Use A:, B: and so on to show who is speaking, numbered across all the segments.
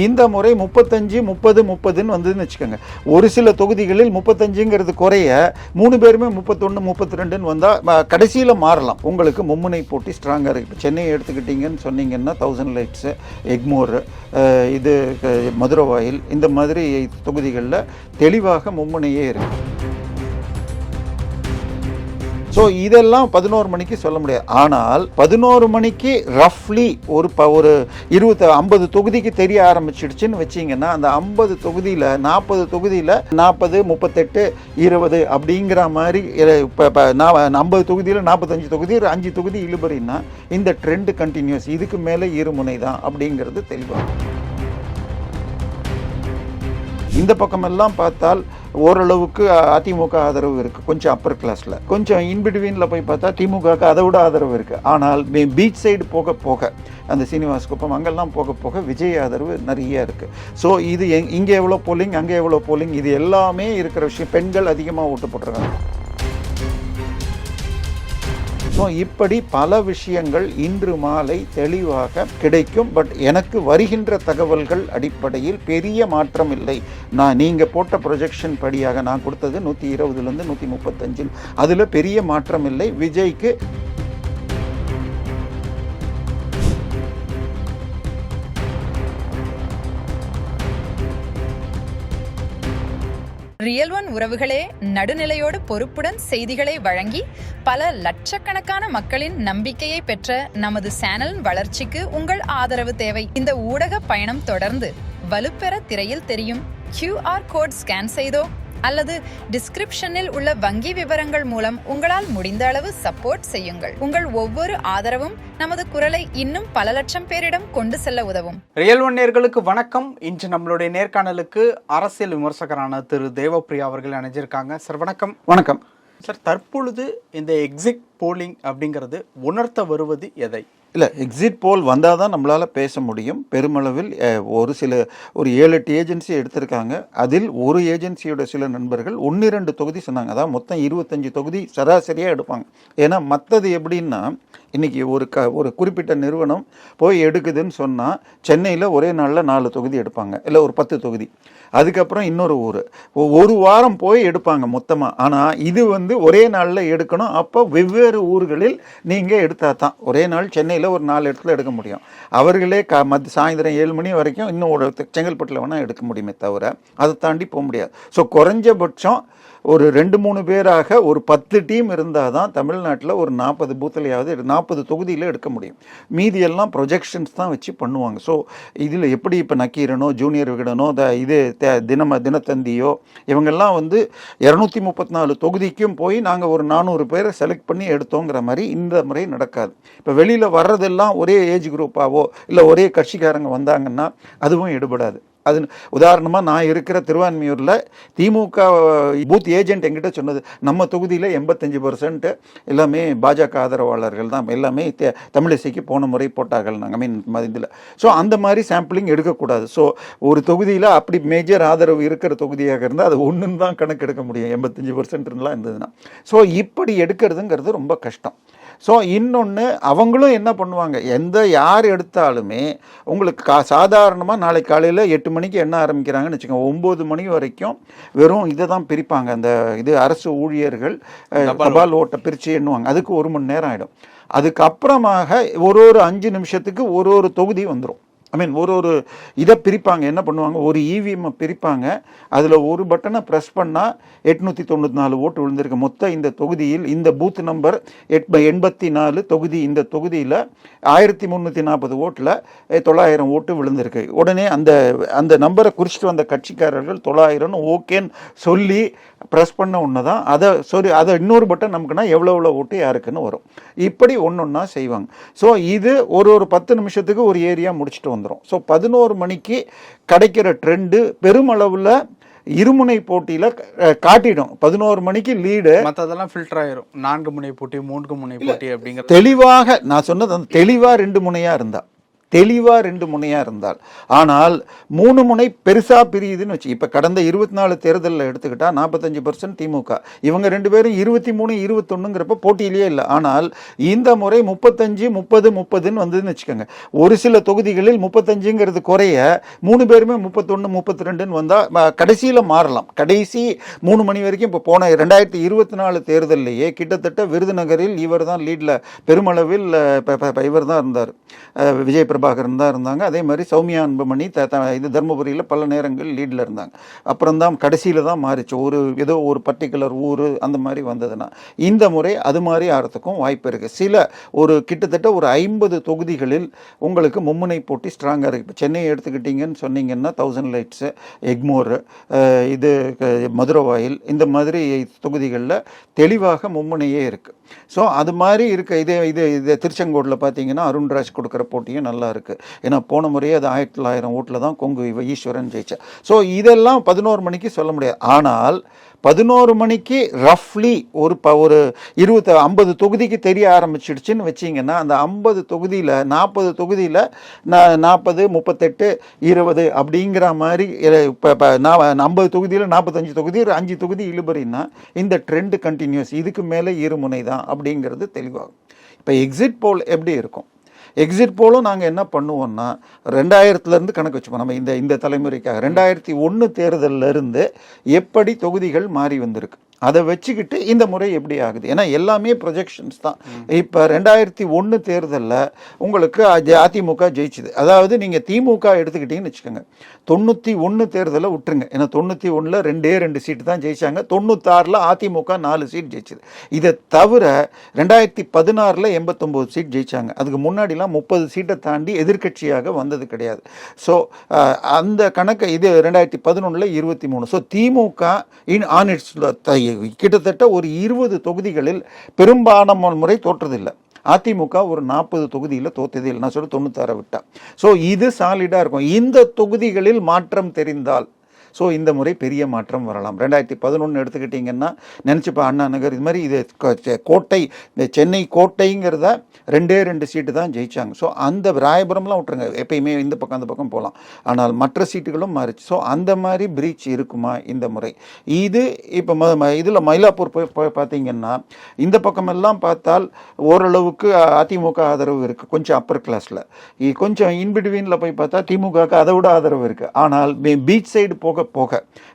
A: இந்த முறை 35 30 30ன்னு வந்ததுன்னு வச்சுக்கோங்க. ஒரு சில தொகுதிகளில் 35ங்கிறது குறைய 3 பேருமே 31 32ன்னு வந்தால் கடைசியில் மாறலாம். உங்களுக்கு மும்முனை போட்டி ஸ்ட்ராங்காக இருக்குது. இப்போ சென்னையை எடுத்துக்கிட்டிங்கன்னு சொன்னீங்கன்னா 1000 லைட்ஸு, எக்மோர், இது மதுரவாயில், இந்த மாதிரி தொகுதிகளில் தெளிவாக மும்முனையே இருக்குது. ஸோ இதெல்லாம் 11 மணிக்கு சொல்ல முடியாது. ஆனால் 11 மணிக்கு ரஃப்லி ஒரு 50 தொகுதிக்கு தெரிய ஆரம்பிச்சிடுச்சுன்னு வச்சிங்கன்னா, அந்த 50 தொகுதியில் 40 தொகுதியில் 40 38 20 அப்படிங்கிற மாதிரி இப்போ 50 தொகுதியில் 45 தொகுதி 5 தொகுதி இழுபறின்னா இந்த ட்ரெண்ட் கண்டினியூஸ். இதுக்கு மேலே இருமுனை தான் அப்படிங்கிறது தெளிவாகும். இந்த பக்கமெல்லாம் பார்த்தால் ஓரளவுக்கு அதிமுக ஆதரவு இருக்குது, கொஞ்சம் அப்பர் கிளாஸில். கொஞ்சம் இன்பிட்வீனில் போய் பார்த்தா திமுகவுக்கு அதை விட ஆதரவு இருக்குது. ஆனால் பீச் சைடு போக போக அந்த சீனிவாஸ் குப்பம் அங்கெல்லாம் போக போக விஜய் ஆதரவு நிறைய இருக்குது. ஸோ இது இங்கே எவ்வளோ போலிங், அங்கே எவ்வளோ போலிங், இது எல்லாமே இருக்கிற விஷயம். பெண்கள் அதிகமாக ஓட்டு போட்டிருக்காங்க. ஸோ இப்படி பல விஷயங்கள் இன்று மாலை தெளிவாக கிடைக்கும். பட் எனக்கு வருகின்ற தகவல்கள் அடிப்படையில் பெரிய மாற்றம் இல்லை. நீங்கள் போட்ட ப்ரொஜெக்ஷன் படியாக நான் கொடுத்தது 120லேருந்து 135, அதில் பெரிய மாற்றம் இல்லை. விஜய்க்கு
B: ரியல் ஒன் உறவுகளே, நடுநிலையோடு பொறுப்புடன் செய்திகளை வழங்கி பல லட்சக்கணக்கான மக்களின் நம்பிக்கையை பெற்ற நமது சேனலின் வளர்ச்சிக்கு உங்கள் ஆதரவு தேவை. இந்த ஊடக பயணம் தொடர்ந்து வலுப்பெற திரையில் தெரியும் QR கோட் ஸ்கேன் செய்தோ அல்லது டிஸ்கிரிப்ஷனில் உள்ள வங்கி விவரங்கள் மூலம் உங்களால் முடிந்த அளவு சப்போர்ட் செய்யுங்கள். உங்கள் ஒவ்வொரு ஆதரவும் நமது குரலை இன்னும் பல லட்சம் பேரிடம் கொண்டு செல்ல உதவும்.
C: ரியல் ஒன் நேயர்களுக்கு வணக்கம். இன்று நம்மளுடைய நேர்காணலுக்கு அரசியல் விமர்சகரான திரு தேவப்பிரியா அவர்கள் இணைஞ்சிருக்காங்க. சார் வணக்கம்.
A: வணக்கம்
C: சார். தற்பொழுது இந்த எக்ஸிட் போலிங் அப்படிங்கிறது உணர்த்த வருவது எதை?
A: இல்லை, எக்ஸிட் போல் வந்தால் தான் நம்மளால் பேச முடியும். பெருமளவில் ஒரு 7-8 ஏஜென்சி எடுத்திருக்காங்க. அதில் ஒரு ஏஜென்சியோட சில நண்பர்கள் 1-2 தொகுதி சொன்னாங்க. அதாவது மொத்தம் 25 தொகுதி சராசரியாக எடுப்பாங்க. ஏன்னா மற்றது எப்படின்னா, இன்றைக்கி ஒரு குறிப்பிட்ட நிறுவனம் போய் எடுக்குதுன்னு சொன்னால் சென்னையில் ஒரே நாளில் 4 தொகுதி எடுப்பாங்க, இல்லை ஒரு 10 தொகுதி. அதுக்கப்புறம் இன்னொரு ஒரு வாரம் போய் எடுப்பாங்க மொத்தமாக. ஆனால் இது ஒரே நாளில் எடுக்கணும். அப்போ வெவ்வேறு ஊர்களில் நீங்கள் எடுத்தால் தான் ஒரே நாள் சென்னையில் ஒரு 4 இடத்துல எடுக்க முடியும். அவர்களே சாயந்தரம் 7 மணி வரைக்கும் இன்னும் ஒரு செங்கல்பட்டில் வேணால் எடுக்க முடியுமே தவிர அதை தாண்டி போக முடியாது. ஸோ குறைஞ்சபட்சம் ஒரு 2-3 பேராக ஒரு 10 டீம் இருந்தால் தான் தமிழ்நாட்டில் ஒரு 40 பூத்துலையாவது 40 தொகுதியில் எடுக்க முடியும். மீதியெல்லாம் ப்ரொஜெக்ஷன்ஸ் தான் வச்சு பண்ணுவாங்க. ஸோ இதில் எப்படி இப்போ நக்கீரனோ ஜூனியர் விகடனோ இது தினத்தந்தியோ இவங்கெல்லாம் 234 தொகுதிக்கும் போய் நாங்கள் ஒரு 400 பேரை செலக்ட் பண்ணி எடுத்தோங்கிற மாதிரி இந்த முறை நடக்காது. இப்போ வெளியில் வர்றதெல்லாம் ஒரே ஏஜ் குரூப்பாவோ இல்லை ஒரே கட்சிக்காரங்க வந்தாங்கன்னா அதுவும் எடுபடாது. அது உதாரணமாக நான் இருக்கிற திருவான்மியூரில் திமுக பூத் ஏஜென்ட் என்கிட்ட சொன்னது, நம்ம தொகுதியில் 85% எல்லாமே பாஜக ஆதரவாளர்கள் தான், எல்லாமே தமிழிசைக்கு போன முறை போட்டார்கள் நாங்கள் இதில். ஸோ அந்த மாதிரி சாம்பிளிங் எடுக்கக்கூடாது. ஸோ ஒரு தொகுதியில் அப்படி மேஜர் ஆதரவு இருக்கிற தொகுதியாக இருந்தால் அது ஒன்றுன்னு தான் கணக்கு எடுக்க முடியும், 85% இருந்ததுன்னா. ஸோ இப்படி எடுக்கிறதுங்கிறது ரொம்ப கஷ்டம். ஸோ இன்னொன்று, அவங்களும் என்ன பண்ணுவாங்க, யார் எடுத்தாலுமே உங்களுக்கு சாதாரணமாக நாளைக்கு காலையில் 8 மணிக்கு என்ன ஆரம்பிக்கிறாங்கன்னு வச்சுக்கோங்க, 9 மணி வரைக்கும் வெறும் இதை தான் பிரிப்பாங்க. அந்த அரசு ஊழியர்கள் தபால் ஓட்டை பிரித்து எண்ணுவாங்க. அதுக்கு 1 மணி நேரம் ஆகிடும். அதுக்கப்புறமாக ஒரு 5 நிமிஷத்துக்கு ஒரு தொகுதி வந்துடும். ஒரு இதை பிரிப்பாங்க. என்ன பண்ணுவாங்க, ஒரு இவிஎம்மை பிரிப்பாங்க. அதில் ஒரு பட்டனை ப்ரெஸ் பண்ணால் 894 ஓட்டு விழுந்திருக்கு. மொத்தம் இந்த தொகுதியில் இந்த பூத் நம்பர் 84 தொகுதி. இந்த தொகுதியில் 1340 ஓட்டில் 900 ஓட்டு விழுந்திருக்கு. உடனே அந்த நம்பரை குறிச்சிட்டு வந்த கட்சிக்காரர்கள் 900 ஓகேன்னு சொல்லி ப்ரெஸ் பண்ண ஒன்று தான் அதை இன்னொரு பட்டன் நமக்குன்னா எவ்வளோ ஓட்டு யாருக்குன்னு வரும். இப்படி ஒன்றா செய்வாங்க. ஸோ இது ஒரு 10 நிமிஷத்துக்கு ஒரு ஏரியா முடிச்சுட்டு வந்துடும். ஸோ 11 மணிக்கு கிடைக்கிற ட்ரெண்டு பெருமளவில் இருமுனை போட்டியில் காட்டிடும். 11 மணிக்கு லீடு,
C: மற்றதெல்லாம் ஃபில்டர் ஆயிரும். 4 முனை போட்டி 3 முனை போட்டி அப்படிங்கிற
A: தெளிவாக நான் சொன்னது தெளிவாக 2 முனையாக இருந்தால் தெளிவாக 2 முனையாக இருந்தால். ஆனால் 3 முனை பெருசாக பிரியுதுன்னு வச்சு, இப்போ கடந்த 24 தேர்தலில் எடுத்துக்கிட்டால் 45% திமுக, இவங்க 2 பேரும் 23, 21ங்கிறப்ப போட்டியிலேயே இல்லை. ஆனால் இந்த முறை 35, 30, 30ன்னு வந்ததுன்னு வச்சுக்கோங்க. ஒரு சில தொகுதிகளில் 35ங்கிறது குறைய 3 பேருமே 31, 32ன்னு வந்தால் கடைசியில் மாறலாம். கடைசி 3 மணி வரைக்கும் இப்போ போன 2024 தேர்தலிலேயே கிட்டத்தட்ட விருதுநகரில் இவர் தான் லீடில் பெருமளவில் இவர் தான் இருந்தார், விஜய் பிரபாகரன் தான் இருந்தாங்க. அதே மாதிரி சௌமியா அன்புமணி இது தர்மபுரியில் பல நேரங்கள் லீடில் இருந்தாங்க. அப்புறம் தான் கடைசியில் தான் மாறிச்சு, ஏதோ ஒரு பர்டிகுலர் ஊர் அந்த மாதிரி வந்ததுன்னா. இந்த முறை அது மாதிரி ஆகிறதுக்கும் வாய்ப்பு இருக்குது. கிட்டத்தட்ட ஒரு 50 தொகுதிகளில் உங்களுக்கு மும்முனை போட்டி ஸ்ட்ராங்காக இருக்குது. இப்போ சென்னையை எடுத்துக்கிட்டிங்கன்னு சொன்னீங்கன்னா 1000 லைட்ஸு, எக்மோர், இது மதுரவாயில், இந்த மாதிரி தொகுதிகளில் தெளிவாக மும்முனையே இருக்குது. ஸோ அது மாதிரி இருக்க இது திருச்செங்கோடில் பார்த்தீங்கன்னா அருண்ராஜ் கொடுக்குற போட்டியும் நல்லா இருக்குது. ஏன்னா போன முறையே அது 1900 ஓட்டில் தான் கொங்கு ஈஸ்வரன் ஜெயிச்சா. ஸோ இதெல்லாம் 11 மணிக்கு சொல்ல முடியாது. ஆனால் 11 மணிக்கு ரஃப்லி ஒரு 50 தொகுதிக்கு தெரிய ஆரம்பிச்சிடுச்சுன்னு வச்சிங்கன்னா, அந்த 50 தொகுதியில் 40 தொகுதியில் 40, 38, 20 அப்படிங்கிற மாதிரி இப்போ 50 தொகுதியில் 45 தொகுதி, 5 தொகுதி இழுபறின்னா இந்த ட்ரெண்டு கண்டினியூஸ். இதுக்கு மேலே இருமுனை தான் அப்படிங்கிறது தெளிவாகும். இப்போ எக்ஸிட் போல் எப்படி இருக்கும்? எக்ஸிட் போலும் நாங்கள் என்ன பண்ணுவோம்னா 2000 கணக்கு வச்சுப்போம். நம்ம இந்த தலைமுறைக்காக 2001 தேர்தலில் இருந்து எப்படி தொகுதிகள் மாறி வந்திருக்கு அதை வச்சுக்கிட்டு இந்த முறை எப்படி ஆகுது. ஏன்னா எல்லாமே ப்ரொஜெக்ஷன்ஸ் தான். இப்போ 2001 தேர்தலில் உங்களுக்கு அதிமுக ஜெயிச்சுது. அதாவது நீங்கள் திமுக எடுத்துக்கிட்டீங்கன்னு வச்சுக்கோங்க, 91 தேர்தலில் விட்டுருங்க. ஏன்னா 91ல் 2 சீட்டு தான் ஜெயிச்சாங்க. 96ல் அதிமுக 4 சீட் ஜெயிச்சுது. இதை தவிர 2016ல் 89 சீட் ஜெயிச்சாங்க. அதுக்கு முன்னாடிலாம் 30 சீட்டை தாண்டி எதிர்கட்சியாக வந்தது கிடையாது. ஸோ அந்த கணக்கை இது 2011ல் 23. ஸோ திமுக ஆன் இட்ஸ் கிட்டத்தட்ட ஒரு 20 தொகுதிகளில் பெரும்பாலான முறை தோற்றதில்லை. அதிமுக ஒரு 40 தொகுதியில் தோற்றதே இல்லை. நான் சொல்ல 96 விட்டா. ஸோ இது சாலிடாக இருக்கும். இந்த தொகுதிகளில் மாற்றம் தெரிந்தால் இந்த முறை பெரிய மாற்றம் வரலாம். 2011 எடுத்துக்கிட்டிங்கன்னா நினச்சிப்பா, அண்ணா நகர் இது மாதிரி இது கோட்டை, இந்த சென்னை கோட்டைங்கிறத 2 சீட்டு தான் ஜெயிச்சாங்க. ஸோ அந்த ராயபுரம்லாம் விட்டுருங்க, எப்பயுமே இந்த பக்கம் அந்த பக்கம் போகலாம். ஆனால் மற்ற சீட்டுகளும் மாறிச்சு. ஸோ அந்த மாதிரி பிரீச் இருக்குமா இந்த முறை? இது இப்போ இதில் மயிலாப்பூர் போய் பார்த்தீங்கன்னா இந்த பக்கமெல்லாம் பார்த்தால் ஓரளவுக்கு அதிமுக ஆதரவு இருக்குது, கொஞ்சம் அப்பர் கிளாஸில். கொஞ்சம் இன்பிட்வீனில் போய் பார்த்தா திமுகவுக்கு அதை விட ஆதரவு இருக்குது. ஆனால் பீச் சைடு போக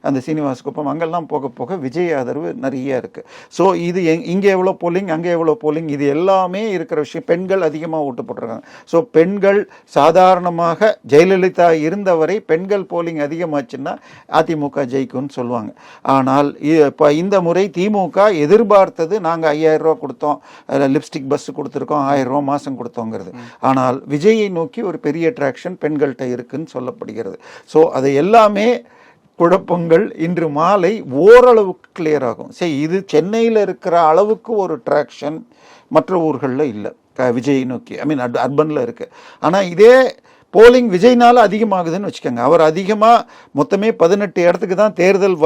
A: அந்த சீனிவாஸ் குப்பம் அங்கெல்லாம் போக விஜய் ஆதரவு நிறைய இருக்குது. ஸோ இது இங்கே எவ்வளோ போலிங், அங்கே எவ்வளோ போலிங், இது எல்லாமே இருக்கிற விஷயம். பெண்கள் அதிகமாக ஓட்டு போட்டிருக்காங்க. ஸோ பெண்கள் சாதாரணமாக ஜெயலலிதா இருந்தவரை பெண்கள் போலிங் அதிகமாச்சுன்னா அதிமுக ஜெயிக்கும்னு சொல்லுவாங்க. ஆனால் இப்போ இந்த முறை திமுக எதிர்பார்த்தது நாங்கள் 5000 ரூபா கொடுத்தோம், லிப்ஸ்டிக் பஸ் கொடுத்துருக்கோம், 1000 ரூபா மாதம் கொடுத்தோங்கிறது. ஆனால் விஜயை நோக்கி ஒரு பெரிய அட்ராக்ஷன் பெண்கள்கிட்ட இருக்குன்னு சொல்லப்படுகிறது. ஸோ அதை எல்லாமே குழப்பங்கள் இன்று மாலை ஓரளவுக்கு கிளியர் ஆகும். சரி, இது சென்னையில் இருக்கிற அளவுக்கு ஒரு ட்ராக்ஷன் மற்ற ஊர்களில் இல்லை விஜய் நோக்கி. அர்பனில் இருக்குது. ஆனால் இதே போலிங் விஜய்னால அதிகமாகுதுன்னு வச்சுக்கோங்க. அவர் அதிகமாக மொத்தமே 18 இடத்துக்கு தான் தேர்தல்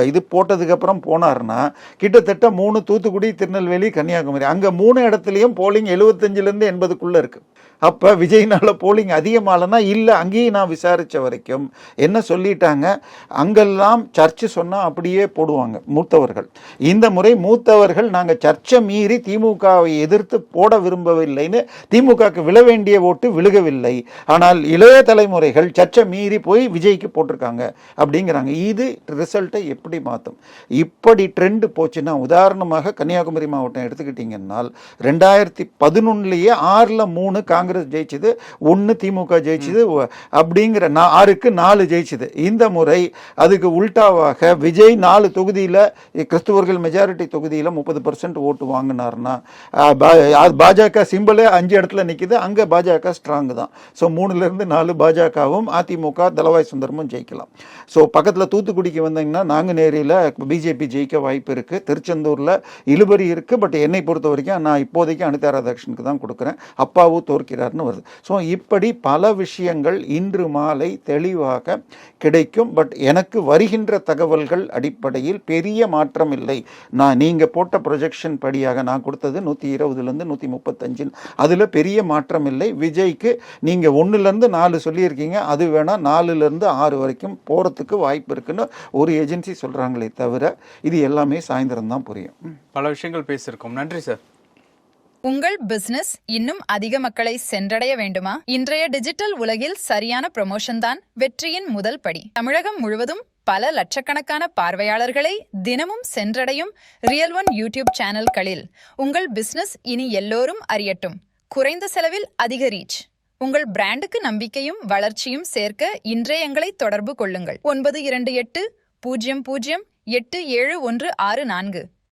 A: இது போட்டதுக்கப்புறம் போனார்னா கிட்டத்தட்ட 3 தூத்துக்குடி, திருநெல்வேலி, கன்னியாகுமரி, அங்கே 3 இடத்துலையும் போலிங் 75லேருந்து 80க்குள்ளே இருக்குது. அப்போ விஜய்னால போலிங் அதிகமாகலன்னா இல்லை. அங்கேயும் நான் விசாரித்த வரைக்கும் என்ன சொல்லிட்டாங்க, அங்கெல்லாம் சர்ச்சு சொன்னால் அப்படியே போடுவாங்க மூத்தவர்கள். இந்த முறை மூத்தவர்கள் நாங்கள் சர்ச்சை மீறி திமுகவை எதிர்த்து போட விரும்பவில்லைன்னு, திமுகவுக்கு விழ வேண்டிய ஓட்டு விழுகவில்லை, ஆனால் இளைய தலைமுறைகள் சர்ச்சை மீறி போய் விஜய்க்கு போட்டிருக்காங்க அப்படிங்கிறாங்க. இது ரிசல்ட்டை எப்படி மாற்றும்? இப்படி ட்ரெண்டு போச்சுன்னா, உதாரணமாக கன்னியாகுமரி மாவட்டம் எடுத்துக்கிட்டிங்கன்னா 2011லேயே 6ல் 3 காங்கிரஸ் ஜெயிச்சது, 1 திமுக ஜெயிச்சது, அப்படிங்கிற 6க்கு 4 ஜெயிச்சது. இந்த முறை அதுக்கு உல்டாவாக விஜய் 4 தொகுதியில், கிறிஸ்துவர்கள் மெஜாரிட்டி தொகுதியில் 30% ஓட்டு வாங்கினார்னா, பாஜக சிம்பிளே 5 இடத்துல நிற்கிது, அங்கே பாஜக ஸ்ட்ராங் தான். ஸோ 3லேருந்து 4 பாஜகவும் அதிமுக தலவாய் சுந்தரமும் ஜெயிக்கலாம். ஸோ பக்கத்தில் தூத்துக்குடிக்கு வந்தீங்கன்னா நாங்குநேரியில் பிஜேபி ஜெயிக்க வாய்ப்பு இருக்குது. திருச்செந்தூரில் இழுபறி இருக்குது. பட் என்னை பொறுத்த வரைக்கும் நான் இப்போதைக்கு அனிதா ராதாகிருஷ்ணனுக்கு தான் கொடுக்குறேன். அப்பாவும் தோற்கிறார். இருக்கிறார்னு வருது. ஸோ இப்படி பல விஷயங்கள் இன்று மாலை தெளிவாக கிடைக்கும். பட் எனக்கு வருகின்ற தகவல்கள் அடிப்படையில் பெரிய மாற்றம் இல்லை. நீங்கள் போட்ட ப்ரொஜெக்ஷன் படியாக நான் கொடுத்தது 120லேருந்து 135, அதில் பெரிய மாற்றம் இல்லை. விஜய்க்கு நீங்கள் 1லேருந்து 4 சொல்லியிருக்கீங்க, அது வேணால் 4லேருந்து 6 வரைக்கும் போகிறதுக்கு வாய்ப்பு இருக்குன்னு ஒரு ஏஜென்சி சொல்கிறாங்களே தவிர இது எல்லாமே சாயந்தரம் தான் புரியும்.
C: பல விஷயங்கள் பேசியிருக்கோம். நன்றி சார்.
B: உங்கள் பிசினஸ் இன்னும் அதிக மக்களை சென்றடைய வேண்டுமா? இன்றைய டிஜிட்டல் உலகில் சரியான ப்ரமோஷன் தான் வெற்றியின் முதல் படி. தமிழகம் முழுவதும் பல லட்சக்கணக்கான பார்வையாளர்களை தினமும் சென்றடையும் ரியல் ஒன் யூடியூப் சேனல்களில் உங்கள் பிசினஸ் இனி எல்லோரும் அறியட்டும். குறைந்த செலவில் அதிக ரீச். உங்கள் பிராண்டுக்கு நம்பிக்கையும் வளர்ச்சியும் சேர்க்க இன்றே எங்களை தொடர்பு கொள்ளுங்கள். 9280087164.